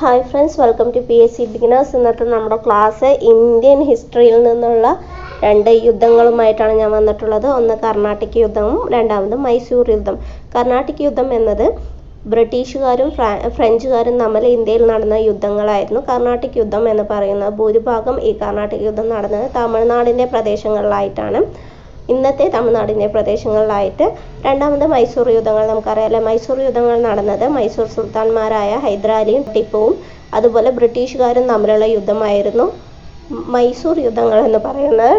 Hi friends, welcome to PSC beginners. ഇന്നത്തെ നമ്മുടെ class Indian ഹിസ്റ്ററിയിൽ നിന്നുള്ള രണ്ട് യുദ്ധങ്ങളുമായിട്ടാണ് ഞാൻ വന്നിട്ടുള്ളത്. ഒന്ന് കർണാട്ടിക് യുദ്ധവും രണ്ടാമത് മൈസൂർ യുദ്ധം. കർണാട്ടിക് യുദ്ധം എന്നത് ബ്രിട്ടീഷുകാരും ഫ്രഞ്ചുകാരും തമ്മിൽ ഇന്ത്യയിൽ നടന്ന യുദ്ധങ്ങളായിരുന്നു. കർണാട്ടിക് യുദ്ധം എന്ന് പറയുന്നത് ഭൂരിഭാഗം ഈ കർണാട്ടിക് യുദ്ധം നടന്നത് തമിഴ്നാടിൻ്റെ പ്രദേശങ്ങളിലായിട്ടാണ്. ഇന്നത്തെ തമിഴ്നാടിൻ്റെ പ്രദേശങ്ങളിലായിട്ട്. രണ്ടാമത് മൈസൂർ യുദ്ധങ്ങൾ. നമുക്കറിയാലോ, മൈസൂർ യുദ്ധങ്ങൾ നടന്നത് മൈസൂർ സുൽത്താൻമാരായ ഹൈദരാലിയും ടിപ്പുവും അതുപോലെ ബ്രിട്ടീഷുകാരും തമ്മിലുള്ള യുദ്ധമായിരുന്നു. മൈസൂർ യുദ്ധങ്ങൾ എന്ന് പറയുന്നത്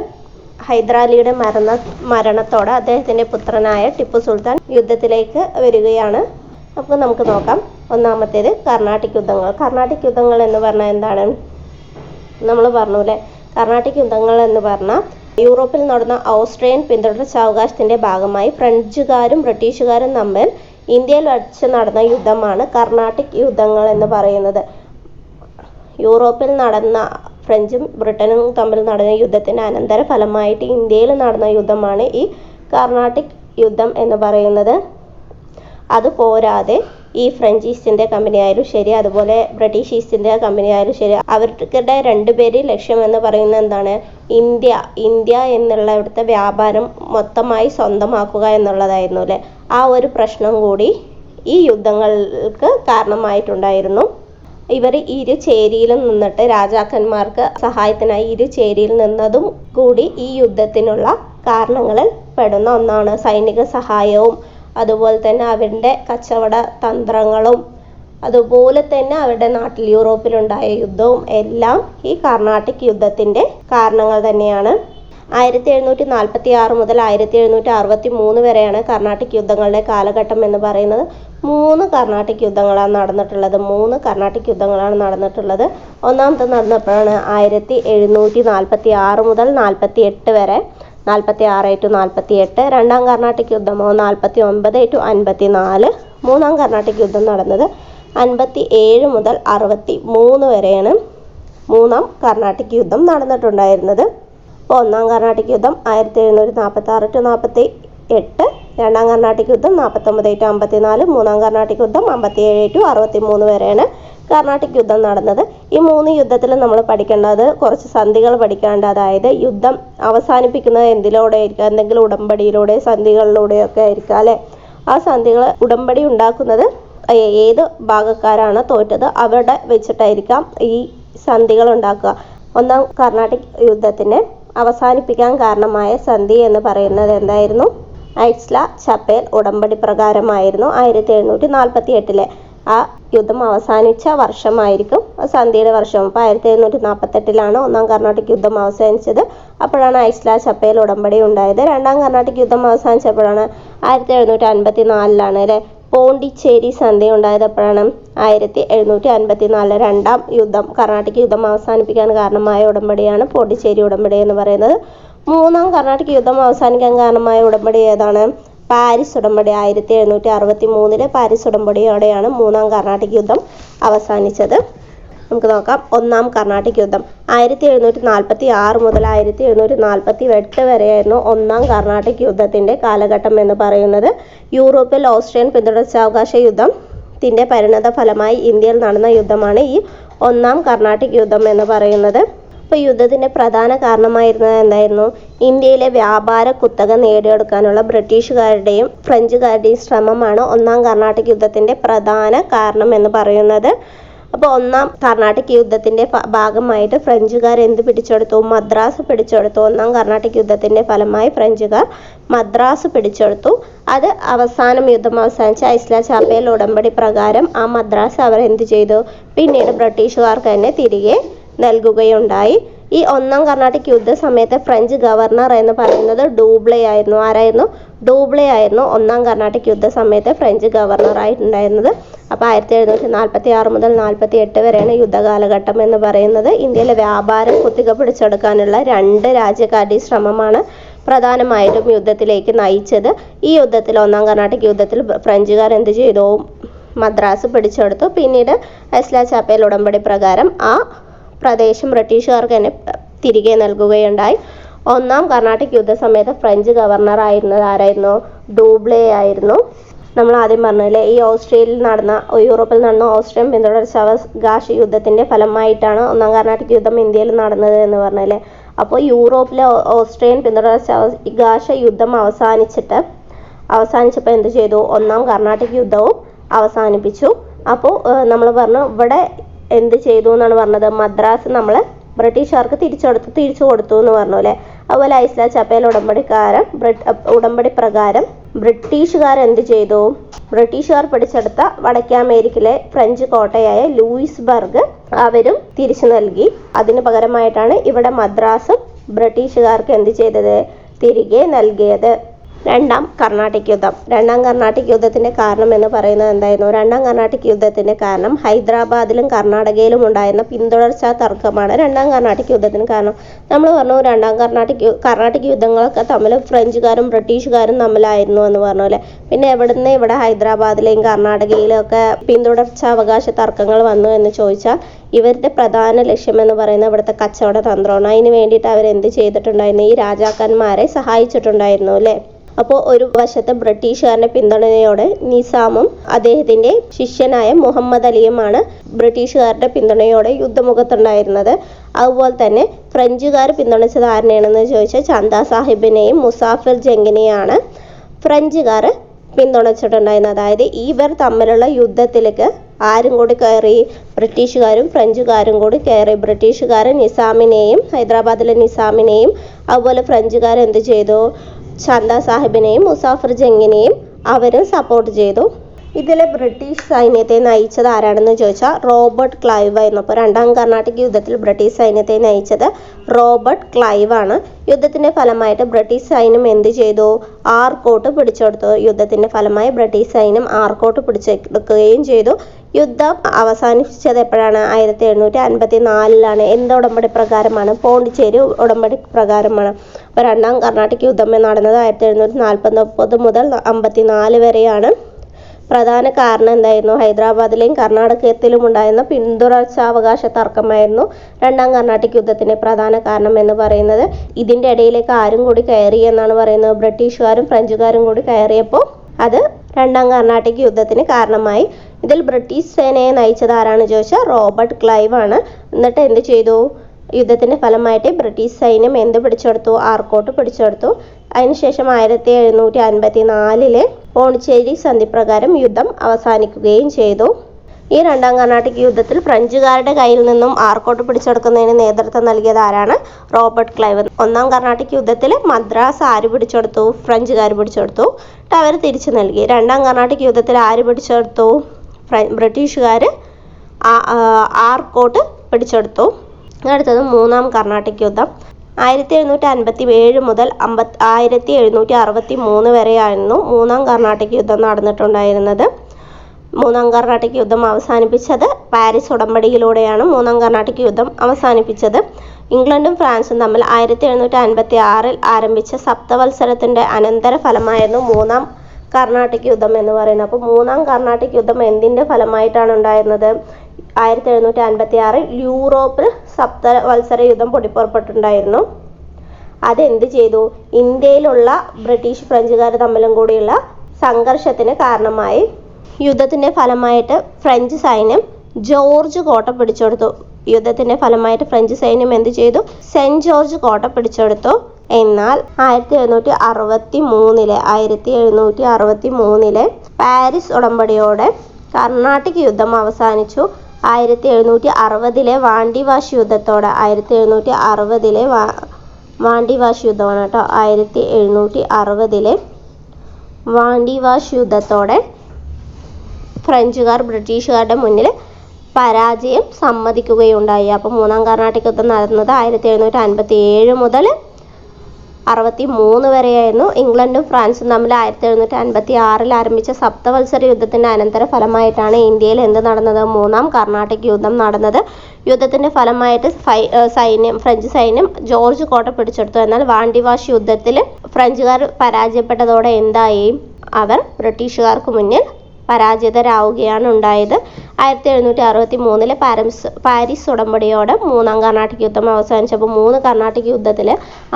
ഹൈദരാലിയുടെ മരണത്തോടെ അദ്ദേഹത്തിൻ്റെ പുത്രനായ ടിപ്പു സുൽത്താൻ യുദ്ധത്തിലേക്ക് വരികയാണ്. അപ്പോൾ നമുക്ക് നോക്കാം. ഒന്നാമത്തേത് കർണാട്ടിക് യുദ്ധങ്ങൾ. കർണാട്ടിക് യുദ്ധങ്ങൾ എന്ന് പറഞ്ഞാൽ എന്താണ്? നമ്മൾ പറഞ്ഞൂല്ലേ, കർണാട്ടിക് യുദ്ധങ്ങൾ എന്ന് പറഞ്ഞാൽ യൂറോപ്പിൽ നടന്ന ഓസ്ട്രിയൻ പിന്തുടർച്ചാവകാശത്തിൻ്റെ ഭാഗമായി ഫ്രഞ്ചുകാരും ബ്രിട്ടീഷുകാരും തമ്മിൽ ഇന്ത്യയിൽ വച്ച് നടന്ന യുദ്ധമാണ് കർണാട്ടിക് യുദ്ധങ്ങൾ എന്ന് പറയുന്നത്. യൂറോപ്പിൽ നടന്ന ഫ്രഞ്ചും ബ്രിട്ടനും തമ്മിൽ നടന്ന യുദ്ധത്തിൻ്റെ അനന്തര ഫലമായിട്ട് ഇന്ത്യയിൽ നടന്ന യുദ്ധമാണ് ഈ കർണാട്ടിക് യുദ്ധം എന്ന് പറയുന്നത്. അതുപോരാതെ ഈ ഫ്രഞ്ച് ഈസ്റ്റ് ഇന്ത്യ കമ്പനി ആയാലും ശരി, അതുപോലെ ബ്രിട്ടീഷ് ഈസ്റ്റ് ഇന്ത്യ കമ്പനി ആയാലും ശരി, അവരുടെ രണ്ടുപേരും ലക്ഷ്യം എന്ന് പറയുന്നത് എന്താണ്? ഇന്ത്യ എന്നുള്ള ഇവിടുത്തെ വ്യാപാരം മൊത്തമായി സ്വന്തമാക്കുക എന്നുള്ളതായിരുന്നു അല്ലേ. ആ ഒരു പ്രശ്നം കൂടി ഈ യുദ്ധങ്ങൾക്ക് കാരണമായിട്ടുണ്ടായിരുന്നു. ഇവർ ഇരു ചേരിയിലും നിന്നിട്ട് രാജാക്കന്മാർക്ക് സഹായത്തിനായി ഇരു ചേരിയിൽ നിന്നതും കൂടി ഈ യുദ്ധത്തിനുള്ള കാരണങ്ങളിൽ പെടുന്ന ഒന്നാണ്. സൈനിക സഹായവും അതുപോലെ തന്നെ അവരുടെ കച്ചവട തന്ത്രങ്ങളും അതുപോലെ തന്നെ അവരുടെ നാട്ടിൽ യൂറോപ്പിലുണ്ടായ യുദ്ധവും എല്ലാം ഈ കർണാട്ടിക് യുദ്ധത്തിൻ്റെ കാരണങ്ങൾ തന്നെയാണ്. 1746 മുതൽ 1763 വരെയാണ് കർണാട്ടിക് യുദ്ധങ്ങളുടെ കാലഘട്ടം എന്ന് പറയുന്നത്. 3 കർണാട്ടിക് യുദ്ധങ്ങളാണ് നടന്നിട്ടുള്ളത്. ഒന്നാമത്തെ നടന്നപ്പോഴാണ് 1746 മുതൽ 48 വരെ, 46 to 48. രണ്ടാം കർണാട്ടിക് യുദ്ധമോ 49 to 54. മൂന്നാം കർണാട്ടിക് യുദ്ധം നടന്നത് 57 മുതൽ 63 വരെയാണ് മൂന്നാം കർണാട്ടിക് യുദ്ധം നടന്നിട്ടുണ്ടായിരുന്നത്. അപ്പോൾ ഒന്നാം കർണാട്ടിക് യുദ്ധം 1746 to 48, രണ്ടാം കർണാട്ടിക് യുദ്ധം 49 to 54, മൂന്നാം കർണാട്ടിക് യുദ്ധം 57 to 63 വരെയാണ് കർണാട്ടിക് യുദ്ധം നടന്നത്. ഈ 3 യുദ്ധത്തിൽ നമ്മൾ പഠിക്കേണ്ടത് കുറച്ച് സന്ധികൾ പഠിക്കാണ്ട്. അതായത് യുദ്ധം അവസാനിപ്പിക്കുന്നത് എന്തിലൂടെ ആയിരിക്കും? എന്തെങ്കിലും ഉടമ്പടിയിലൂടെ, സന്ധികളിലൂടെയൊക്കെ ആയിരിക്കും അല്ലേ. ആ സന്ധികൾ, ഉടമ്പടി ഉണ്ടാക്കുന്നത് ഏത് ഭാഗക്കാരാണ് തോറ്റത് അവിടെ വെച്ചിട്ടായിരിക്കാം ഈ സന്ധികൾ ഉണ്ടാക്കുക. ഒന്നാം കർണാട്ടിക് യുദ്ധത്തിനെ അവസാനിപ്പിക്കാൻ കാരണമായ സന്ധി എന്ന് പറയുന്നത് എന്തായിരുന്നു? ഐസ്ല-ചപ്പേൽ ഉടമ്പടി പ്രകാരമായിരുന്നു. 1748 ആ യുദ്ധം അവസാനിച്ച വർഷമായിരിക്കും സന്ധിയുടെ വർഷം. അപ്പോൾ 1748 ഒന്നാം കർണാട്ടിക് യുദ്ധം അവസാനിച്ചത്. അപ്പോഴാണ് ഐസ്ല-ചപ്പേൽ ഉടമ്പടി ഉണ്ടായത്. രണ്ടാം കർണാട്ടിക് യുദ്ധം അവസാനിച്ചപ്പോഴാണ് 1754 അല്ലേ പോണ്ടിച്ചേരി സന്ധി ഉണ്ടായത്. അപ്പോഴാണ് 1754 രണ്ടാം യുദ്ധം, കർണാട്ടിക് യുദ്ധം അവസാനിപ്പിക്കാൻ കാരണമായ ഉടമ്പടിയാണ് പോണ്ടിച്ചേരി ഉടമ്പടി എന്ന് പറയുന്നത്. മൂന്നാം കർണാട്ടിക് യുദ്ധം അവസാനിക്കാൻ കാരണമായ ഉടമ്പടി ഏതാണ്? പാരീസ് ഉടമ്പടി. 1763 പാരീസ് ഉടമ്പടിയോടെയാണ് മൂന്നാം കർണാട്ടിക് യുദ്ധം അവസാനിച്ചത്. നമുക്ക് നോക്കാം. ഒന്നാം കർണാട്ടിക് യുദ്ധം 1746 മുതൽ 1748 വരെയായിരുന്നു ഒന്നാം കർണാട്ടിക് യുദ്ധത്തിൻ്റെ കാലഘട്ടം എന്ന് പറയുന്നത്. യൂറോപ്പിൽ ഓസ്ട്രിയൻ പിന്തുടർച്ചാവകാശ യുദ്ധത്തിൻ്റെ പരിണത ഫലമായി ഇന്ത്യയിൽ നടന്ന യുദ്ധമാണ് ഈ ഒന്നാം കർണാട്ടിക് യുദ്ധം എന്ന് പറയുന്നത്. അപ്പോൾ യുദ്ധത്തിൻ്റെ പ്രധാന കാരണമായിരുന്നത് എന്തായിരുന്നു? ഇന്ത്യയിലെ വ്യാപാര കുത്തക നേടിയെടുക്കാനുള്ള ബ്രിട്ടീഷുകാരുടെയും ഫ്രഞ്ചുകാരുടെയും ശ്രമമാണ് ഒന്നാം കർണാട്ടിക് യുദ്ധത്തിൻ്റെ പ്രധാന കാരണം എന്ന് പറയുന്നത്. അപ്പോൾ ഒന്നാം കർണാട്ടിക് യുദ്ധത്തിൻ്റെ ഭാഗമായിട്ട് ഫ്രഞ്ചുകാർ എന്ത് പിടിച്ചെടുത്തു? മദ്രാസ് പിടിച്ചെടുത്തു. ഒന്നാം കർണാട്ടിക് യുദ്ധത്തിൻ്റെ ഫലമായി ഫ്രഞ്ചുകാർ മദ്രാസ് പിടിച്ചെടുത്തു. അത് യുദ്ധം അവസാനിച്ച ഐസ്ല-ചാപ്പേൽ ഉടമ്പടി പ്രകാരം ആ മദ്രാസ് അവർ എന്ത് ചെയ്തു? പിന്നീട് ബ്രിട്ടീഷുകാർക്ക് തന്നെ തിരികെ നൽകുകയുണ്ടായി. ഈ ഒന്നാം കർണാട്ടിക് യുദ്ധ സമയത്ത് ഫ്രഞ്ച് ഗവർണർ എന്ന് പറയുന്നത് ഡൂബ്ലെ ആയിരുന്നു. ആരായിരുന്നു? ഡൂബ്ലെ ആയിരുന്നു ഒന്നാം കർണാട്ടിക് യുദ്ധ സമയത്ത് ഫ്രഞ്ച് ഗവർണറായിട്ടുണ്ടായിരുന്നത്. അപ്പോൾ 1746 മുതൽ 48 വരെയാണ് യുദ്ധകാലഘട്ടം എന്ന് പറയുന്നത്. ഇന്ത്യയിലെ വ്യാപാരം കുത്തിക പിടിച്ചെടുക്കാനുള്ള 2 രാജ്യക്കാരുടെയും ശ്രമമാണ് പ്രധാനമായിട്ടും യുദ്ധത്തിലേക്ക് നയിച്ചത്. ഈ യുദ്ധത്തിൽ, ഒന്നാം കർണാട്ടിക് യുദ്ധത്തിൽ ഫ്രഞ്ചുകാർ എന്ത് ചെയ്തു? മദ്രാസ് പിടിച്ചെടുത്തു. പിന്നീട് ഐസ്ല-ചാപ്പേൽ ഉടമ്പടി പ്രകാരം ആ പ്രദേശം ബ്രിട്ടീഷുകാർക്ക് തന്നെ തിരികെ നൽകുകയുണ്ടായി. ഒന്നാം കർണാട്ടിക് യുദ്ധ സമയത്ത് ഫ്രഞ്ച് ഗവർണർ ആയിരുന്നത് ആരായിരുന്നു? ഡൂബ്ലെ ആയിരുന്നു. നമ്മൾ ആദ്യം പറഞ്ഞില്ലേ, ഈ യൂറോപ്പിൽ നടന്ന ഓസ്ട്രിയൻ പിന്തുടർച്ചാവകാശ യുദ്ധത്തിൻ്റെ ഫലമായിട്ടാണ് ഒന്നാം കർണാട്ടിക് യുദ്ധം ഇന്ത്യയിൽ നടന്നത് എന്ന് പറഞ്ഞില്ലേ. അപ്പോൾ യൂറോപ്പിലെ ഓസ്ട്രിയൻ പിന്തുടർച്ചാവകാശ യുദ്ധം അവസാനിച്ചപ്പോൾ എന്ത് ചെയ്തു? ഒന്നാം കർണാട്ടിക് യുദ്ധവും അവസാനിപ്പിച്ചു. അപ്പോൾ നമ്മൾ പറഞ്ഞു ഇവിടെ എന്ത് ചെയ്തു എന്നാണ് പറഞ്ഞത്, മദ്രാസ് നമ്മൾ ബ്രിട്ടീഷുകാർക്ക് തിരിച്ചു കൊടുത്തു എന്ന് പറഞ്ഞു അല്ലേ. അതുപോലെ ഐസ്ല ചപ്പേൽ ഉടമ്പടി പ്രകാരം ബ്രിട്ടീഷുകാർ എന്ത് ചെയ്തു? ബ്രിട്ടീഷുകാർ പിടിച്ചെടുത്ത വടക്കേ അമേരിക്കയിലെ ഫ്രഞ്ച് കോട്ടയായ ലൂയിസ്ബർഗ് അവരും തിരിച്ചു നൽകി. അതിന് പകരമായിട്ടാണ് ഇവിടെ മദ്രാസും ബ്രിട്ടീഷുകാർക്ക് എന്ത് ചെയ്തത്? തിരികെ നൽകിയത്. രണ്ടാം കർണാട്ടിക് യുദ്ധത്തിൻ്റെ കാരണം എന്ന് പറയുന്നത് എന്തായിരുന്നു? രണ്ടാം കർണാട്ടിക് യുദ്ധത്തിൻ്റെ കാരണം ഹൈദരാബാദിലും കർണാടകയിലും ഉണ്ടായിരുന്ന പിന്തുടർച്ചാ തർക്കമാണ് രണ്ടാം കർണാട്ടിക് യുദ്ധത്തിന് കാരണം. നമ്മൾ പറഞ്ഞു രണ്ടാം കർണാട്ടിക് യുദ്ധങ്ങളൊക്കെ തമ്മിൽ ഫ്രഞ്ചുകാരും ബ്രിട്ടീഷുകാരും തമ്മിലായിരുന്നു എന്ന് പറഞ്ഞു അല്ലേ. പിന്നെ ഇവിടെ ഹൈദരാബാദിലെയും കർണാടകയിലും ഒക്കെ പിന്തുടർച്ചാവകാശ തർക്കങ്ങൾ വന്നു എന്ന് ചോദിച്ചാൽ ഇവരുടെ പ്രധാന ലക്ഷ്യം എന്ന് പറയുന്നത് ഇവിടുത്തെ കച്ചവട തന്ത്രമാണ്. അതിന് വേണ്ടിയിട്ട് അവരെന്ത് ചെയ്തിട്ടുണ്ടായിരുന്നു? ഈ രാജാക്കന്മാരെ സഹായിച്ചിട്ടുണ്ടായിരുന്നു അല്ലേ. അപ്പോൾ ഒരു വശത്ത് ബ്രിട്ടീഷുകാരുടെ പിന്തുണയോടെ നിസാമും അദ്ദേഹത്തിൻ്റെ ശിഷ്യനായ മുഹമ്മദ് അലിയുമാണ് ബ്രിട്ടീഷുകാരുടെ പിന്തുണയോടെ യുദ്ധമുഖത്തുണ്ടായിരുന്നത്. അതുപോലെ തന്നെ ഫ്രഞ്ചുകാർ പിന്തുണച്ചത് ആരെയാണെന്ന് ചോദിച്ചാൽ ചന്ദ സാഹിബിനെയും മുസാഫിർ ജംഗിനെയാണ് ഫ്രഞ്ചുകാർ പിന്തുണച്ചിട്ടുണ്ടായിരുന്നത്. അതായത് ഇവർ തമ്മിലുള്ള യുദ്ധത്തിലേക്ക് ആരും കൂടി കയറി? ബ്രിട്ടീഷുകാരും ഫ്രഞ്ചുകാരും കൂടി കയറി. ബ്രിട്ടീഷുകാർ ഹൈദരാബാദിലെ നിസാമിനെയും അതുപോലെ ഫ്രഞ്ചുകാർ എന്ത് ചെയ്തു? ചന്ദ സാഹിബിനെയും മുസാഫിർ ജംഗിനെയും അവരും സപ്പോർട്ട് ചെയ്തു. ഇതിലെ ബ്രിട്ടീഷ് സൈന്യത്തെ നയിച്ചത് ആരാണെന്ന് ചോദിച്ചാൽ റോബർട്ട് ക്ലൈവ് ആയിരുന്നു. അപ്പോൾ രണ്ടാം കർണാട്ടിക് യുദ്ധത്തിൽ ബ്രിട്ടീഷ് സൈന്യത്തെ നയിച്ചത് റോബർട്ട് ക്ലൈവ് ആണ്. യുദ്ധത്തിൻ്റെ ഫലമായിട്ട് ബ്രിട്ടീഷ് സൈന്യം എന്ത് ചെയ്തു? ആർക്കോട്ട് പിടിച്ചെടുത്തു. യുദ്ധത്തിൻ്റെ ഫലമായി ബ്രിട്ടീഷ് സൈന്യം ആർക്കോട്ട് പിടിച്ചെടുക്കുകയും ചെയ്തു. യുദ്ധം അവസാനിപ്പിച്ചത് എപ്പോഴാണ്? 1754 എന്ത് ഉടമ്പടി പ്രകാരമാണ്? പോണ്ടിച്ചേരി ഉടമ്പടി പ്രകാരമാണ്. അപ്പോൾ രണ്ടാം കർണാട്ടിക് യുദ്ധം നടന്നത് 1749 മുതൽ 54 വരെയാണ്. പ്രധാന കാരണം എന്തായിരുന്നു? ഹൈദരാബാദിലെയും കർണാടകത്തിലും ഉണ്ടായിരുന്ന പിന്തുടർച്ചാവകാശ തർക്കമായിരുന്നു രണ്ടാം കർണാട്ടിക് യുദ്ധത്തിൻ്റെ പ്രധാന കാരണം എന്ന് പറയുന്നത്. ഇതിൻ്റെ ഇടയിലേക്ക് ആരും കൂടി കയറി എന്നാണ് പറയുന്നത്. ബ്രിട്ടീഷുകാരും ഫ്രഞ്ചുകാരും കൂടി കയറിയപ്പോൾ അത് രണ്ടാം കർണാട്ടിക് യുദ്ധത്തിന് കാരണമായി. ഇതിൽ ബ്രിട്ടീഷ് സേനയെ നയിച്ചത് ആരാണ് ചോദിച്ചാൽ റോബർട്ട് ക്ലൈവ് ആണ്. എന്നിട്ട് എന്ത് ചെയ്തു? യുദ്ധത്തിൻ്റെ ഫലമായിട്ട് ബ്രിട്ടീഷ് സൈന്യം എന്ത് പിടിച്ചെടുത്തു? ആർക്കോട്ട് പിടിച്ചെടുത്തു. അതിനുശേഷം 1754 പോണ്ടിച്ചേരി സന്ധി പ്രകാരം യുദ്ധം അവസാനിക്കുകയും ചെയ്തു. ഈ രണ്ടാം കർണാട്ടിക് യുദ്ധത്തിൽ ഫ്രഞ്ചുകാരുടെ കയ്യിൽ നിന്നും ആർക്കോട്ട് പിടിച്ചെടുക്കുന്നതിന് നേതൃത്വം നൽകിയത് ആരാണ്? Robert Clive. ഒന്നാം കർണാട്ടിക് യുദ്ധത്തിൽ മദ്രാസ് ആര് പിടിച്ചെടുത്തു? ഫ്രഞ്ചുകാർ പിടിച്ചെടുത്തു. അവർ തിരിച്ചു നൽകി. രണ്ടാം കർണാട്ടിക് യുദ്ധത്തിൽ ആര് പിടിച്ചെടുത്തു? ബ്രിട്ടീഷുകാർ ആർക്കോട്ട് പിടിച്ചെടുത്തു. അടുത്തത് മൂന്നാം കർണാട്ടിക് യുദ്ധം 1757 മുതൽ 1763 വരെയായിരുന്നു മൂന്നാം കർണാട്ടിക് യുദ്ധം നടന്നിട്ടുണ്ടായിരുന്നത്. മൂന്നാം കർണാട്ടിക് യുദ്ധം അവസാനിപ്പിച്ചത് പാരീസ് ഉടമ്പടിയിലൂടെയാണ് മൂന്നാം കർണാട്ടിക് യുദ്ധം അവസാനിപ്പിച്ചത്. ഇംഗ്ലണ്ടും ഫ്രാൻസും തമ്മിൽ 1756 ആരംഭിച്ച സപ്തവത്സരത്തിൻ്റെ അനന്തര ഫലമായിരുന്നു മൂന്നാം കർണാട്ടിക് യുദ്ധം എന്ന് പറയുന്നത്. അപ്പോൾ മൂന്നാം കർണാട്ടിക് യുദ്ധം എന്തിൻ്റെ ഫലമായിട്ടാണ് ഉണ്ടായിരുന്നത്? 1756 യൂറോപ്പിൽ സപ്തവത്സര യുദ്ധം പൊട്ടിപ്പുറപ്പെട്ടിട്ടുണ്ടായിരുന്നു. അതെന്ത് ചെയ്തു? ഇന്ത്യയിലുള്ള ബ്രിട്ടീഷ് ഫ്രഞ്ചുകാർ തമ്മിലും കൂടിയുള്ള സംഘർഷത്തിന് കാരണമായി. യുദ്ധത്തിൻ്റെ ഫലമായിട്ട് ഫ്രഞ്ച് സൈന്യം ജോർജ് കോട്ട പിടിച്ചെടുത്തു. യുദ്ധത്തിൻ്റെ ഫലമായിട്ട് ഫ്രഞ്ച് സൈന്യം എന്ത് ചെയ്തു? സെൻറ്റ് ജോർജ് കോട്ട പിടിച്ചെടുത്തു. എന്നാൽ 1763 പാരീസ് ഉടമ്പടിയോടെ കർണാട്ടിക് യുദ്ധം അവസാനിച്ചു. 1760 വാണ്ടിവാശ് യുദ്ധത്തോടെ 1760 വാണ്ടിവാശ് യുദ്ധമാണ് കേട്ടോ. 1760 വാണ്ടിവാശ് യുദ്ധത്തോടെ ഫ്രഞ്ചുകാർ ബ്രിട്ടീഷുകാരുടെ മുന്നിൽ പരാജയം സമ്മതിക്കുകയുണ്ടായി. അപ്പോൾ മൂന്നാം കർണാട്ടിക് യുദ്ധം നടന്നത് 1757 മുതൽ 63 വരെയായിരുന്നു. ഇംഗ്ലണ്ടും ഫ്രാൻസും തമ്മിൽ 1756 ആരംഭിച്ച സപ്തവത്സര യുദ്ധത്തിൻ്റെ അനന്തര ഫലമായിട്ടാണ് ഇന്ത്യയിൽ എന്ത് നടന്നത്? മൂന്നാം കർണാട്ടിക് യുദ്ധം നടന്നത്. യുദ്ധത്തിൻ്റെ ഫലമായിട്ട് ഫ്രഞ്ച് സൈന്യം ജോർജ് കോട്ട പിടിച്ചെടുത്തു. എന്നാൽ വാണ്ടിവാശ് യുദ്ധത്തിൽ ഫ്രഞ്ചുകാർ പരാജയപ്പെട്ടതോടെ എന്തായി? അവർ ബ്രിട്ടീഷുകാർക്ക് മുന്നിൽ പരാജിതരാവുകയാണ് ഉണ്ടായത്. 1763 പാരീസ് ഉടമ്പടിയോടെ മൂന്നാം കർണാട്ടിക് യുദ്ധം അവസാനിച്ചപ്പോൾ 3 കർണാട്ടിക് യുദ്ധത്തിൽ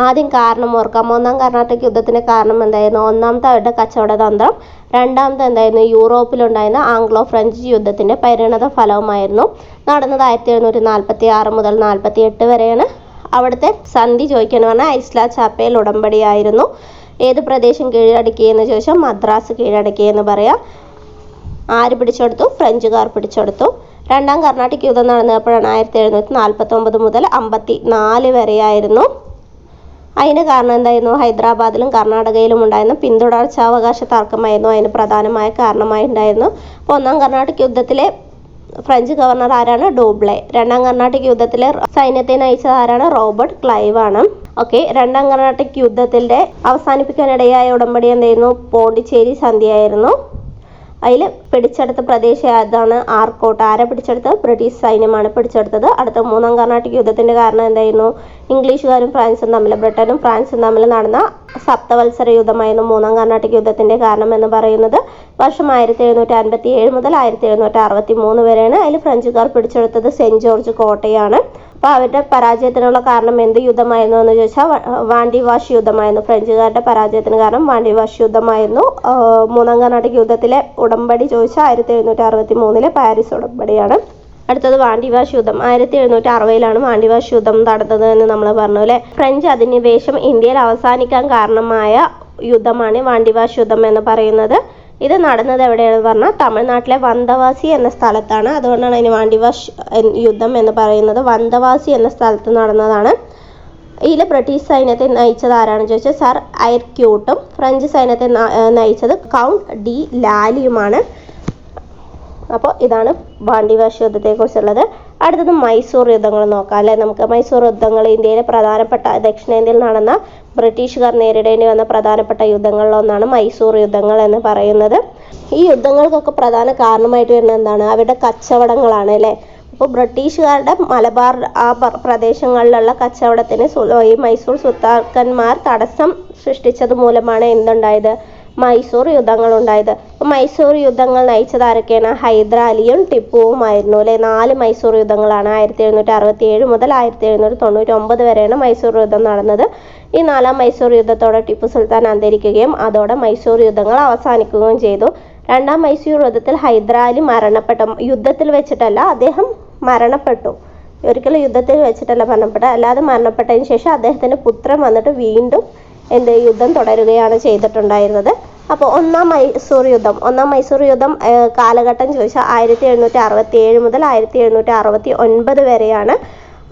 ആദ്യം കാരണം ഓർക്കാം. ഒന്നാം കർണാട്ടിക് യുദ്ധത്തിൻ്റെ കാരണം എന്തായിരുന്നു? ഒന്നാമത്തെ അവരുടെ കച്ചവട തന്ത്രം. രണ്ടാമത്തെ എന്തായിരുന്നു? യൂറോപ്പിലുണ്ടായിരുന്ന ആംഗ്ലോ ഫ്രഞ്ച് യുദ്ധത്തിൻ്റെ പരിണത ഫലവുമായിരുന്നു. നടന്നത് 1746 മുതൽ 48 വരെയാണ്. അവിടുത്തെ സന്ധി ചോദിക്കുകയെന്ന് പറഞ്ഞാൽ ഐസ്ല ചാപ്പേൽ ഉടമ്പടിയായിരുന്നു. ഏത് പ്രദേശം കീഴടക്കിയെന്ന് ചോദിച്ചാൽ മദ്രാസ് കീഴടക്കിയെന്ന് പറയാം. ആര് പിടിച്ചെടുത്തു? ഫ്രഞ്ചുകാർ പിടിച്ചെടുത്തു. രണ്ടാം കർണാട്ടിക് യുദ്ധം നടന്നപ്പോഴാണ് 1749 മുതൽ 54 വരെയായിരുന്നു. അതിന് കാരണം എന്തായിരുന്നു? ഹൈദരാബാദിലും കർണാടകയിലും ഉണ്ടായിരുന്ന പിന്തുടർച്ചാവകാശ തർക്കമായിരുന്നു അതിന് പ്രധാനമായ കാരണമായി ഉണ്ടായിരുന്നു. അപ്പോൾ ഒന്നാം കർണാട്ടിക് യുദ്ധത്തിലെ ഫ്രഞ്ച് ഗവർണർ ആരാണ്? ഡൂബ്ലെ. രണ്ടാം കർണാട്ടിക് യുദ്ധത്തിലെ സൈന്യത്തെ നയിച്ചത് ആരാണ്? റോബർട്ട് ക്ലൈവ് ആണ്. ഓക്കെ, രണ്ടാം കർണാട്ടിക് യുദ്ധത്തിൻ്റെ അവസാനിപ്പിക്കാനിടയായ ഉടമ്പടി എന്തായിരുന്നു? പോണ്ടിച്ചേരി സന്ധിയായിരുന്നു. അതിൽ പിടിച്ചെടുത്ത പ്രദേശം ഏതാണ്? ആർക്കോട്ട്. ആരെ പിടിച്ചെടുത്തത്? ബ്രിട്ടീഷ് സൈന്യമാണ് പിടിച്ചെടുത്തത്. അടുത്ത മൂന്നാം കർണാട്ടിക് യുദ്ധത്തിൻ്റെ കാരണം എന്തായിരുന്നു? ഇംഗ്ലീഷുകാരും ഫ്രാൻസും തമ്മിൽ, ബ്രിട്ടനും ഫ്രാൻസും തമ്മിൽ നടന്ന സപ്തവത്സര യുദ്ധമായിരുന്നു മൂന്നാം കർണാട്ടിക് യുദ്ധത്തിൻ്റെ കാരണം എന്ന് പറയുന്നത്. വർഷം 1757 മുതൽ 1763 വരെയാണ്. അതിൽ ഫ്രഞ്ചുകാർ പിടിച്ചെടുത്തത് സെൻറ്റ് ജോർജ് കോട്ടയാണ്. അപ്പോൾ അവരുടെ പരാജയത്തിനുള്ള കാരണം എന്ത് യുദ്ധമായിരുന്നു എന്ന് ചോദിച്ചാൽ വാണ്ടിവാഷ് യുദ്ധമായിരുന്നു. ഫ്രഞ്ചുകാരുടെ പരാജയത്തിന് കാരണം വാണ്ടിവാഷ് യുദ്ധമായിരുന്നു. മൂന്നാം കർണാട്ടിക് യുദ്ധത്തിലെ ഉടമ്പടി ചോദിച്ചാൽ 1763 പാരീസ് ഉടമ്പടിയാണ്. അടുത്തത് വാണ്ടിവാഷ് യുദ്ധം. 1760 വാണ്ടിവാഷ് യുദ്ധം നടന്നത് എന്ന് നമ്മൾ പറഞ്ഞു അല്ലേ. ഫ്രഞ്ച് അധിനിവേശം ഇന്ത്യയിൽ അവസാനിക്കാൻ കാരണമായ യുദ്ധമാണ് വാണ്ടിവാഷ് യുദ്ധം എന്ന് പറയുന്നത്. ഇത് നടന്നത് എവിടെയാണെന്ന് പറഞ്ഞാൽ തമിഴ്നാട്ടിലെ വന്തവാസി എന്ന സ്ഥലത്താണ്. അതുകൊണ്ടാണ് അതിന് വാണ്ടിവാഷ് യുദ്ധം എന്ന് പറയുന്നത്. വന്തവാസി എന്ന സ്ഥലത്ത് നടന്നതാണ്. ഇതിൽ ബ്രിട്ടീഷ് സൈന്യത്തെ നയിച്ചത് ആരാണെന്ന് ചോദിച്ചാൽ സർ ഐർക്യൂട്ടും ഫ്രഞ്ച് സൈന്യത്തെ നയിച്ചത് കൗണ്ട് ഡി ലാലിയുമാണ്. അപ്പോൾ ഇതാണ് വാണ്ടിവാഷ് യുദ്ധത്തെക്കുറിച്ചുള്ളത്. അടുത്തത് മൈസൂർ യുദ്ധങ്ങൾ നോക്കാം അല്ലേ നമുക്ക്. മൈസൂർ യുദ്ധങ്ങൾ ഇന്ത്യയിലെ പ്രധാനപ്പെട്ട ദക്ഷിണേന്ത്യയിൽ നടന്ന ബ്രിട്ടീഷുകാർ നേരിടേണ്ടി വന്ന പ്രധാനപ്പെട്ട യുദ്ധങ്ങളിലൊന്നാണ് മൈസൂർ യുദ്ധങ്ങൾ എന്ന് പറയുന്നത്. ഈ യുദ്ധങ്ങൾക്കൊക്കെ പ്രധാന കാരണമായിട്ട് വരുന്നത് എന്താണ്? അവരുടെ കച്ചവടങ്ങളാണ് അല്ലേ. അപ്പോൾ ബ്രിട്ടീഷുകാരുടെ മലബാർ ആ പ്രദേശങ്ങളിലുള്ള കച്ചവടത്തിന് ഈ മൈസൂർ സുൽത്താക്കന്മാർ തടസ്സം സൃഷ്ടിച്ചത് മൂലമാണ് എന്തുണ്ടായത്? മൈസൂർ യുദ്ധങ്ങൾ ഉണ്ടായത്. അപ്പോൾ മൈസൂർ യുദ്ധങ്ങൾ നയിച്ചത് ആരൊക്കെയാണ്? ഹൈദരാലിയും ടിപ്പുവുമായിരുന്നു അല്ലേ. 4 മൈസൂർ യുദ്ധങ്ങളാണ്. 1767 മുതൽ 1799 വരെയാണ് മൈസൂർ യുദ്ധം നടന്നത്. ഈ 4ാം മൈസൂർ യുദ്ധത്തോടെ ടിപ്പു സുൽത്താൻ അന്തരിക്കുകയും അതോടെ മൈസൂർ യുദ്ധങ്ങൾ അവസാനിക്കുകയും ചെയ്തു. 2ാം മൈസൂർ യുദ്ധത്തിൽ ഹൈദരാലി മരണപ്പെട്ടു. യുദ്ധത്തിൽ വെച്ചിട്ടല്ല, അദ്ദേഹം മരണപ്പെട്ടു. ഒരിക്കലും യുദ്ധത്തിൽ വെച്ചിട്ടല്ല മരണപ്പെട്ടത്, അല്ലാതെ മരണപ്പെട്ടതിന് ശേഷം അദ്ദേഹത്തിൻ്റെ പുത്രൻ വന്നിട്ട് വീണ്ടും യുദ്ധം തുടരുകയാണ് ചെയ്തിട്ടുണ്ടായിരുന്നത്. അപ്പോൾ ഒന്നാം മൈസൂർ യുദ്ധം കാലഘട്ടം ചോദിച്ചാൽ 1767 മുതൽ 1769 വരെയാണ്.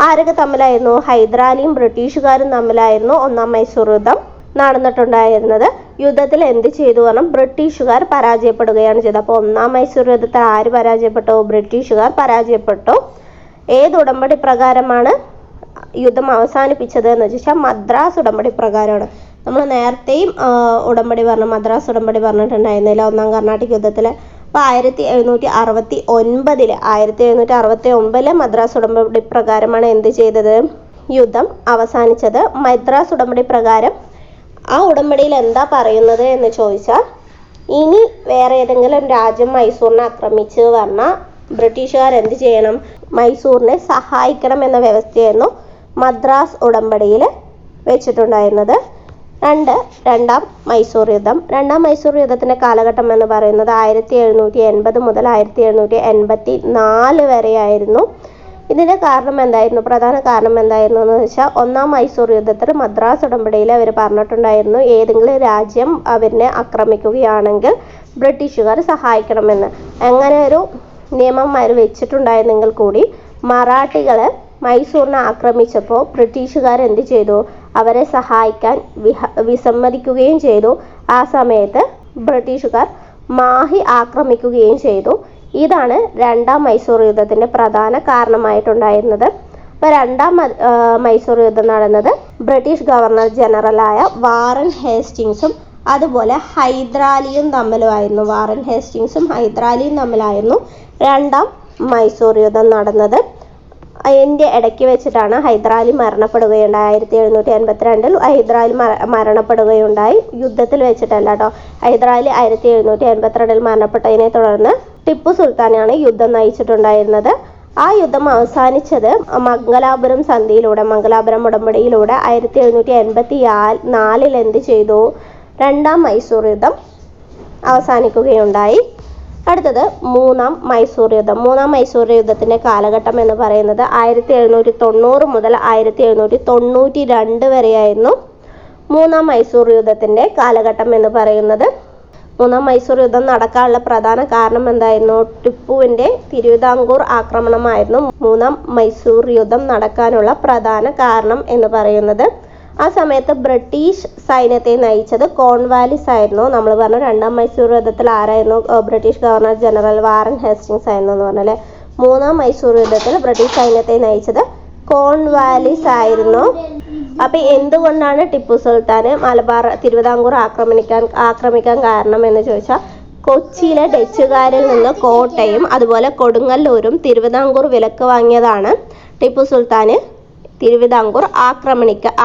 ആരൊക്കെ തമ്മിലായിരുന്നു? ഹൈദരാലിയും ബ്രിട്ടീഷുകാരും തമ്മിലായിരുന്നു ഒന്നാം മൈസൂർ യുദ്ധം നടന്നിട്ടുണ്ടായിരുന്നത്. യുദ്ധത്തിൽ എന്ത് ചെയ്തു പറഞ്ഞാൽ ബ്രിട്ടീഷുകാർ പരാജയപ്പെടുകയാണ് ചെയ്തത്. അപ്പോൾ ഒന്നാം മൈസൂർ യുദ്ധത്തിൽ ആര് പരാജയപ്പെട്ടു? ബ്രിട്ടീഷുകാർ പരാജയപ്പെട്ടു. ഏത് ഉടമ്പടി പ്രകാരമാണ് യുദ്ധം അവസാനിപ്പിച്ചത് എന്ന് വെച്ചാൽ മദ്രാസ് ഉടമ്പടി പ്രകാരമാണ്. നമ്മൾ നേരത്തെയും ഉടമ്പടി പറഞ്ഞു, മദ്രാസ് ഉടമ്പടി പറഞ്ഞിട്ടുണ്ടായിരുന്നില്ല ഒന്നാം കർണാട്ടിക് യുദ്ധത്തിൽ. അപ്പോൾ 1769 മദ്രാസ് ഉടമ്പടി പ്രകാരമാണ് എന്ത് ചെയ്തത്? യുദ്ധം അവസാനിച്ചത്. മദ്രാസ് ഉടമ്പടി പ്രകാരം ആ ഉടമ്പടിയിൽ എന്താ പറയുന്നത് എന്ന് ചോദിച്ചാൽ, ഇനി വേറെ ഏതെങ്കിലും രാജ്യം മൈസൂറിനെ ആക്രമിച്ച് പറഞ്ഞാൽ ബ്രിട്ടീഷുകാർ എന്ത് ചെയ്യണം? മൈസൂറിനെ സഹായിക്കണം എന്ന വ്യവസ്ഥയായിരുന്നു മദ്രാസ് ഉടമ്പടിയിൽ വെച്ചിട്ടുണ്ടായിരുന്നത്. രണ്ടാം മൈസൂർ യുദ്ധം. രണ്ടാം മൈസൂർ യുദ്ധത്തിൻ്റെ കാലഘട്ടം എന്ന് പറയുന്നത് 1780 മുതൽ 1784 വരെയായിരുന്നു. ഇതിൻ്റെ കാരണം എന്തായിരുന്നു? പ്രധാന കാരണം എന്തായിരുന്നു എന്ന് വെച്ചാൽ ഒന്നാം മൈസൂർ യുദ്ധത്തിൽ മദ്രാസ് ഉടമ്പടിയിൽ അവർ പറഞ്ഞിട്ടുണ്ടായിരുന്നു ഏതെങ്കിലും രാജ്യം അവരിനെ ആക്രമിക്കുകയാണെങ്കിൽ ബ്രിട്ടീഷുകാർ സഹായിക്കണമെന്ന്. അങ്ങനെ ഒരു നിയമം അവർ വെച്ചിട്ടുണ്ടായിരുന്നെങ്കിൽ കൂടി മറാഠികൾ മൈസൂറിനെ ആക്രമിച്ചപ്പോൾ ബ്രിട്ടീഷുകാർ എന്ത് ചെയ്തു? അവരെ സഹായിക്കാൻ വിസമ്മതിക്കുകയും ചെയ്തു. ആ സമയത്ത് ബ്രിട്ടീഷുകാർ മാഹി ആക്രമിക്കുകയും ചെയ്തു. ഇതാണ് രണ്ടാം മൈസൂർ യുദ്ധത്തിൻ്റെ പ്രധാന കാരണമായിട്ടുണ്ടായിരുന്നത്. അപ്പോൾ രണ്ടാം മൈസൂർ യുദ്ധം നടന്നത് ബ്രിട്ടീഷ് ഗവർണർ ജനറലായ വാറൻ ഹേസ്റ്റിങ്സും അതുപോലെ ഹൈദരാലിയും തമ്മിലായിരുന്നു. വാറൻ ഹേസ്റ്റിങ്സും ഹൈദരാലിയും തമ്മിലായിരുന്നു രണ്ടാം മൈസൂർ യുദ്ധം നടന്നത്. അതിൻ്റെ ഇടയ്ക്ക് വെച്ചിട്ടാണ് ഹൈദരാലി മരണപ്പെടുകയുണ്ടായി. 1782 ഹൈദരാലി മരണപ്പെടുകയുണ്ടായി. യുദ്ധത്തിൽ വെച്ചിട്ടല്ല കേട്ടോ. ഹൈദരാലി 1782 മരണപ്പെട്ടതിനെ തുടർന്ന് ടിപ്പു സുൽത്താനാണ് യുദ്ധം നയിച്ചിട്ടുണ്ടായിരുന്നത്. ആ യുദ്ധം അവസാനിച്ചത് മംഗലാപുരം സന്ധിയിലൂടെ, മംഗലാപുരം ഉടമ്പടിയിലൂടെ 1784 എന്ത് ചെയ്തു? രണ്ടാം മൈസൂർ യുദ്ധം അവസാനിക്കുകയുണ്ടായി. അടുത്തത് മൂന്നാം മൈസൂർ യുദ്ധം. മൂന്നാം മൈസൂർ യുദ്ധത്തിൻ്റെ കാലഘട്ടം എന്ന് പറയുന്നത് 1790 മുതൽ 1792 വരെയായിരുന്നു മൂന്നാം മൈസൂർ യുദ്ധത്തിൻ്റെ കാലഘട്ടം എന്ന് പറയുന്നത്. മൂന്നാം മൈസൂർ യുദ്ധം നടക്കാനുള്ള പ്രധാന കാരണം എന്തായിരുന്നു? ടിപ്പുവിൻ്റെ തിരുവിതാംകൂർ ആക്രമണമായിരുന്നു മൂന്നാം മൈസൂർ യുദ്ധം നടക്കാനുള്ള പ്രധാന കാരണം എന്ന് പറയുന്നത്. ആ സമയത്ത് ബ്രിട്ടീഷ് സൈന്യത്തെ നയിച്ചത് കോൺവാലിസ് ആയിരുന്നു. നമ്മൾ പറഞ്ഞു രണ്ടാം മൈസൂർ യുദ്ധത്തിൽ ആരായിരുന്നു? British governor general Warren Hastings ആയിരുന്നു എന്ന് പറഞ്ഞല്ലേ. മൂന്നാം മൈസൂർ യുദ്ധത്തിൽ ബ്രിട്ടീഷ് സൈന്യത്തെ നയിച്ചത് കോൺവാലിസ് ആയിരുന്നു. അപ്പൊ എന്തുകൊണ്ടാണ് ടിപ്പു സുൽത്താന് മലബാർ തിരുവിതാംകൂർ ആക്രമിക്കാൻ കാരണം എന്ന് ചോദിച്ചാൽ, കൊച്ചിയിലെ ഡച്ചുകാരിൽ നിന്ന് കോട്ടയും അതുപോലെ കൊടുങ്ങല്ലൂരും തിരുവിതാംകൂർ വിലക്ക് വാങ്ങിയതാണ് ടിപ്പു സുൽത്താന് തിരുവിതാംകൂർ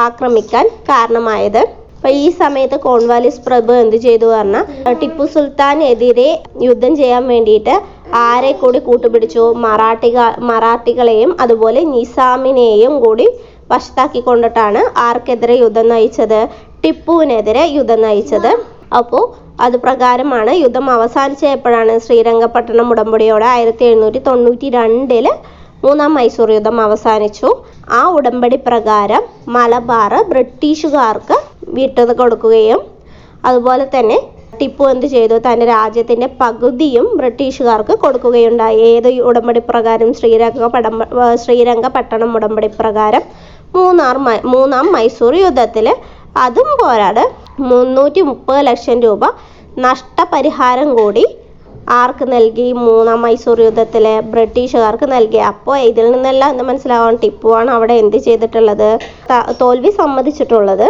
ആക്രമിക്കാൻ കാരണമായത്. അപ്പൊ ഈ സമയത്ത് കോൺവാലിസ് പ്രഭു എന്ത് ചെയ്തു പറഞ്ഞാൽ, ടിപ്പു സുൽത്താനെതിരെ യുദ്ധം ചെയ്യാൻ വേണ്ടിയിട്ട് ആരെ കൂടി കൂട്ടുപിടിച്ചു? മറാഠികളെയും അതുപോലെ നിസാമിനെയും കൂടി വശത്താക്കിക്കൊണ്ടിട്ടാണ് ആർക്കെതിരെ യുദ്ധം നയിച്ചത്? ടിപ്പുവിനെതിരെ യുദ്ധം നയിച്ചത്. അപ്പോൾ അത് പ്രകാരമാണ് യുദ്ധം അവസാനിച്ചപ്പോഴാണ് ശ്രീരംഗപട്ടണം ഉടമ്പടിയോടെ 1792 മൂന്നാം മൈസൂർ യുദ്ധം അവസാനിച്ചു. ആ ഉടമ്പടി പ്രകാരം മലബാർ ബ്രിട്ടീഷുകാർക്ക് വിട്ടു കൊടുക്കുകയും അതുപോലെ തന്നെ ടിപ്പു എന്ത് ചെയ്തു? തൻ്റെ രാജ്യത്തിൻ്റെ പകുതിയും ബ്രിട്ടീഷുകാർക്ക് കൊടുക്കുകയുണ്ടായി. ഏത് ഉടമ്പടി പ്രകാരം? ശ്രീരംഗപട്ടണം ഉടമ്പടി പ്രകാരം മൂന്നാം മൈസൂർ യുദ്ധത്തിൽ. അതും പോരാതെ 330 ലക്ഷം രൂപ നഷ്ടപരിഹാരം കൂടി ആർക്ക് നൽകി? മൂന്നാം മൈസൂർ യുദ്ധത്തിലെ ബ്രിട്ടീഷുകാർക്ക് നൽകി. അപ്പോൾ ഇതിൽ നിന്നെല്ലാം എന്ത് മനസ്സിലാവാം? ടിപ്പുവാണ് അവിടെ എന്ത് ചെയ്തിട്ടുള്ളത്? തോൽവി സമ്മതിച്ചിട്ടുള്ളത്.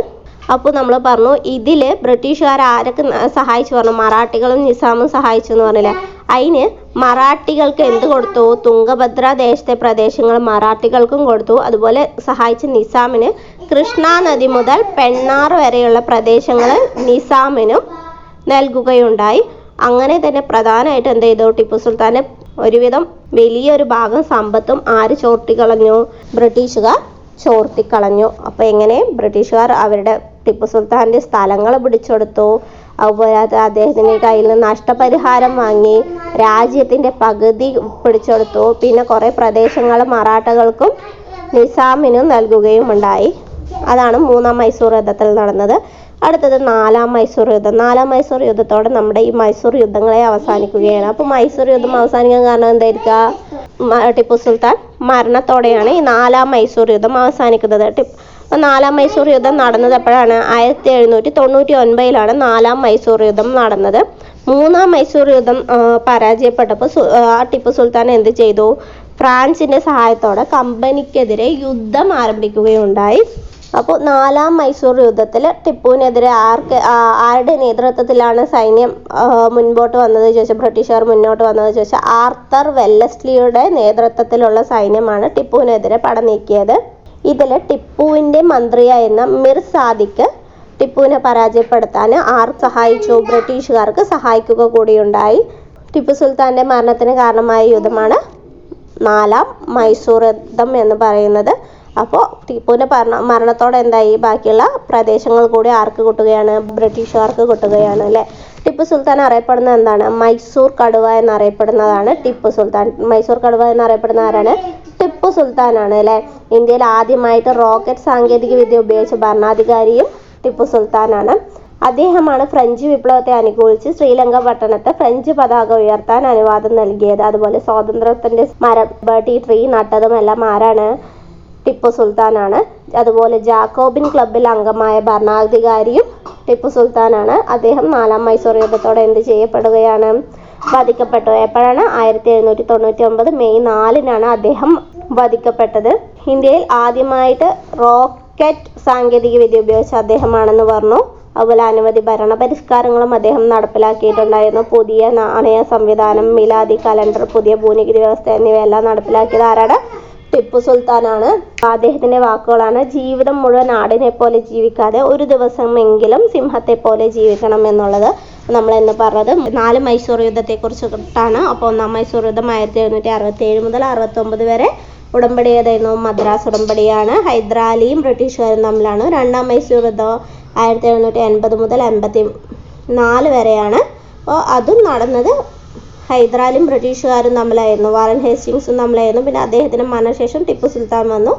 അപ്പോൾ നമ്മൾ പറഞ്ഞു ഇതിൽ ബ്രിട്ടീഷുകാർ ആരൊക്കെ സഹായിച്ചു പറഞ്ഞു? മറാഠികളും നിസാമും സഹായിച്ചു എന്ന് പറഞ്ഞില്ലേ. അതിന് മറാഠികൾക്ക് എന്ത് കൊടുത്തു? തുംഗഭദ്ര ദേശത്തെ പ്രദേശങ്ങൾ മറാഠികൾക്കും കൊടുത്തു. അതുപോലെ സഹായിച്ച നിസാമിന് കൃഷ്ണ നദി മുതൽ പെണ്ണാർ വരെയുള്ള പ്രദേശങ്ങൾ നിസാമിനും നൽകുകയുണ്ടായി. അങ്ങനെ തന്നെ പ്രധാനമായിട്ട് എന്ത് ചെയ്തു? ടിപ്പു സുൽത്താൻ്റെ ഒരുവിധം വലിയൊരു ഭാഗം സമ്പത്തും ആര് ചോർത്തിക്കളഞ്ഞു? ബ്രിട്ടീഷുകാർ ചോർത്തിക്കളഞ്ഞു. അപ്പോൾ എങ്ങനെ? ബ്രിട്ടീഷുകാർ അവരുടെ ടിപ്പു സുൽത്താൻ്റെ സ്ഥലങ്ങൾ പിടിച്ചെടുത്തു. അതുപോലെ അദ്ദേഹത്തിൻ്റെ കയ്യിൽ നിന്ന് നഷ്ടപരിഹാരം വാങ്ങി, രാജ്യത്തിൻ്റെ പകുതി പിടിച്ചെടുത്തു. പിന്നെ കുറേ പ്രദേശങ്ങൾ മറാഠകൾക്കും നിസാമിനും നൽകുകയും ഉണ്ടായി. അതാണ് മൂന്നാം മൈസൂർ യുദ്ധത്തിൽ നടന്നത്. അടുത്തത് നാലാം മൈസൂർ യുദ്ധം. നാലാം മൈസൂർ യുദ്ധത്തോടെ നമ്മുടെ ഈ മൈസൂർ യുദ്ധങ്ങളെ അവസാനിക്കുകയാണ്. അപ്പോൾ മൈസൂർ യുദ്ധം അവസാനിക്കാൻ കാരണം എന്തായിരിക്കാം? ടിപ്പു സുൽത്താൻ മരണത്തോടെയാണ് ഈ നാലാം മൈസൂർ യുദ്ധം അവസാനിക്കുന്നത്. നാലാം മൈസൂർ യുദ്ധം നടന്നത് എപ്പോഴാണ്? 1799 നാലാം മൈസൂർ യുദ്ധം നടന്നത്. മൂന്നാം മൈസൂർ യുദ്ധം പരാജയപ്പെട്ടപ്പോൾ ടിപ്പു സുൽത്താൻ എന്ത് ചെയ്തു? ഫ്രാൻസിന്റെ സഹായത്തോടെ കമ്പനിക്കെതിരെ യുദ്ധം ആരംഭിക്കുകയുണ്ടായി. അപ്പോൾ നാലാം മൈസൂർ യുദ്ധത്തിൽ ടിപ്പുവിനെതിരെ ആരുടെ നേതൃത്വത്തിലാണ് സൈന്യം മുൻപോട്ട് വന്നത് ചോദിച്ചാൽ, ബ്രിട്ടീഷുകാർ മുന്നോട്ട് വന്നത് ചോദിച്ചാൽ, ആർത്തർ വെല്ലസ്ലിയുടെ നേതൃത്വത്തിലുള്ള സൈന്യമാണ് ടിപ്പുവിനെതിരെ പട നീക്കിയത്. ഇതിൽ ടിപ്പുവിൻ്റെ മന്ത്രിയായിരുന്ന മിർ സാദിഖ് ടിപ്പുവിനെ പരാജയപ്പെടുത്താൻ സഹായിച്ചു? ബ്രിട്ടീഷുകാർക്ക് സഹായിക്കുക കൂടിയുണ്ടായി. ടിപ്പു സുൽത്താൻ്റെ മരണത്തിന് കാരണമായ യുദ്ധമാണ് നാലാം മൈസൂർ യുദ്ധം എന്ന് പറയുന്നത്. അപ്പോൾ ടിപ്പുവിൻ്റെ മരണത്തോടെ എന്തായി? ബാക്കിയുള്ള പ്രദേശങ്ങൾ കൂടി ആർക്ക് കിട്ടുകയാണ്? ബ്രിട്ടീഷുകാർക്ക് കിട്ടുകയാണ് അല്ലേ. ടിപ്പു സുൽത്താൻ അറിയപ്പെടുന്നത് എന്താണ്? മൈസൂർ കടുവ എന്നറിയപ്പെടുന്നതാണ് ടിപ്പു സുൽത്താൻ. മൈസൂർ കടുവ എന്നറിയപ്പെടുന്ന ആരാണ്? ടിപ്പു സുൽത്താനാണ് അല്ലേ. ഇന്ത്യയിൽ ആദ്യമായിട്ട് റോക്കറ്റ് സാങ്കേതിക വിദ്യ ഉപയോഗിച്ച ഭരണാധികാരിയും ടിപ്പു സുൽത്താനാണ്. അദ്ദേഹമാണ് ഫ്രഞ്ച് വിപ്ലവത്തെ അനുകൂലിച്ച് ശ്രീരംഗപട്ടണത്ത് ഫ്രഞ്ച് പതാക ഉയർത്താൻ അനുവാദം നൽകിയത്. അതുപോലെ സ്വാതന്ത്ര്യത്തിന്റെ ട്രീ നട്ടതും എല്ലാം ആരാണ്? ടിപ്പു സുൽത്താനാണ്. അതുപോലെ ജാക്കോബിൻ ക്ലബിൽ അംഗമായ ഭരണാധികാരിയും ടിപ്പു സുൽത്താനാണ്. അദ്ദേഹം നാലാം മൈസൂർ യുദ്ധത്തോടെ എന്ത് ചെയ്യപ്പെടുകയാണ്? വധിക്കപ്പെട്ടു. എപ്പോഴാണ്? 1799 മെയ് 4 അദ്ദേഹം വധിക്കപ്പെട്ടത്. ഇന്ത്യയിൽ ആദ്യമായിട്ട് റോക്കറ്റ് സാങ്കേതിക വിദ്യ ഉപയോഗിച്ച അദ്ദേഹമാണെന്ന് പറഞ്ഞു. അതുപോലെ അനവധി ഭരണ പരിഷ്കാരങ്ങളും അദ്ദേഹം നടപ്പിലാക്കിയിട്ടുണ്ടായിരുന്നു. പുതിയ നാണയ സംവിധാനം, മിലാദി കലണ്ടർ, പുതിയ ഭൂനികുതി വ്യവസ്ഥ എന്നിവയെല്ലാം നടപ്പിലാക്കിയത് ആരാണ്? ടിപ്പു സുൽത്താനാണ്. അദ്ദേഹത്തിന്റെ വാക്കുകളാണ്: ജീവിതം മുഴുവൻ ആടിനെ പോലെ ജീവിക്കാതെ ഒരു ദിവസമെങ്കിലും സിംഹത്തെ പോലെ ജീവിക്കണം എന്നുള്ളത്. നമ്മൾ എന്ന് പറഞ്ഞത് 4 മൈസൂർ യുദ്ധത്തെക്കുറിച്ചിട്ടാണ്. അപ്പോൾ 1-ാം മൈസൂർ യുദ്ധം 1767 മുതൽ 69 വരെ. ഉടമ്പടി ഏതായിരുന്നു? മദ്രാസ് ഉടമ്പടിയാണ്. ഹൈദരാലിയും ബ്രിട്ടീഷുകാരും തമ്മിലാണ്. 2-ാം മൈസൂർ യുദ്ധം 1780 മുതൽ 84 വരെയാണ്. അപ്പോൾ അതും നടന്നത് ഹൈദരാലിയും ബ്രിട്ടീഷുകാരും തമ്മിലായിരുന്നു. വാറൻ ഹേസ്റ്റിങ്സും തമ്മിലായിരുന്നു. പിന്നെ അദ്ദേഹത്തിന് മരണശേഷം ടിപ്പു സുൽത്താൻ വന്നു.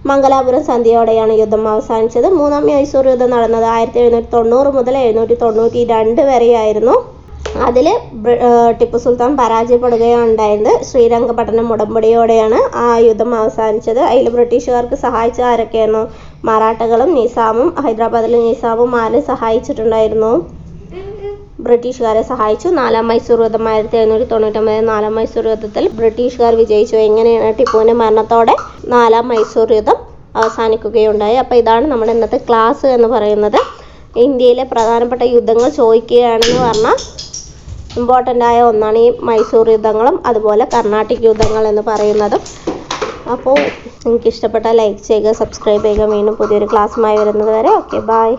മംഗലാപുരം സന്ധിയോടെയാണ് യുദ്ധം അവസാനിച്ചത്. 3-ാം മൈസൂർ യുദ്ധം നടന്നത് 1790 മുതൽ 1792 വരെയായിരുന്നു. അതിൽ ടിപ്പു സുൽത്താൻ പരാജയപ്പെടുകയാണ് ഉണ്ടായത്. ശ്രീരംഗപട്ടണം ഉടമ്പടിയോടെയാണ് ആ യുദ്ധം അവസാനിച്ചത്. അതിൽ ബ്രിട്ടീഷുകാർക്ക് സഹായിച്ച ആരൊക്കെയായിരുന്നു? മറാഠകളും നിസാമും. ഹൈദരാബാദിലെ നിസാമും ആരെ സഹായിച്ചിട്ടുണ്ടായിരുന്നു? ബ്രിട്ടീഷുകാരെ സഹായിച്ചു. 4-ാം മൈസൂർ യുദ്ധം 1799 4-ാം മൈസൂർ യുദ്ധത്തിൽ ബ്രിട്ടീഷുകാർ വിജയിച്ചു. എങ്ങനെയാണ്? ടിപ്പുവിൻ്റെ മരണത്തോടെ 4-ാം മൈസൂർ യുദ്ധം അവസാനിക്കുകയുണ്ടായി. അപ്പോൾ ഇതാണ് നമ്മുടെ ഇന്നത്തെ ക്ലാസ് എന്ന് പറയുന്നത്. ഇന്ത്യയിലെ പ്രധാനപ്പെട്ട യുദ്ധങ്ങൾ ചോദിക്കുകയാണെന്ന് പറഞ്ഞാൽ ഇമ്പോർട്ടൻ്റ് ആയ ഒന്നാണ് ഈ മൈസൂർ യുദ്ധങ്ങളും അതുപോലെ കർണാട്ടിക് യുദ്ധങ്ങൾ എന്ന് പറയുന്നതും. അപ്പോൾ നിങ്ങൾക്ക് ഇഷ്ടപ്പെട്ടാൽ ലൈക്ക് ചെയ്യുക, സബ്സ്ക്രൈബ് ചെയ്യുക. വീണ്ടും പുതിയൊരു ക്ലാസ്സുമായി വരുന്നത് വരെ ഓക്കെ, ബൈ.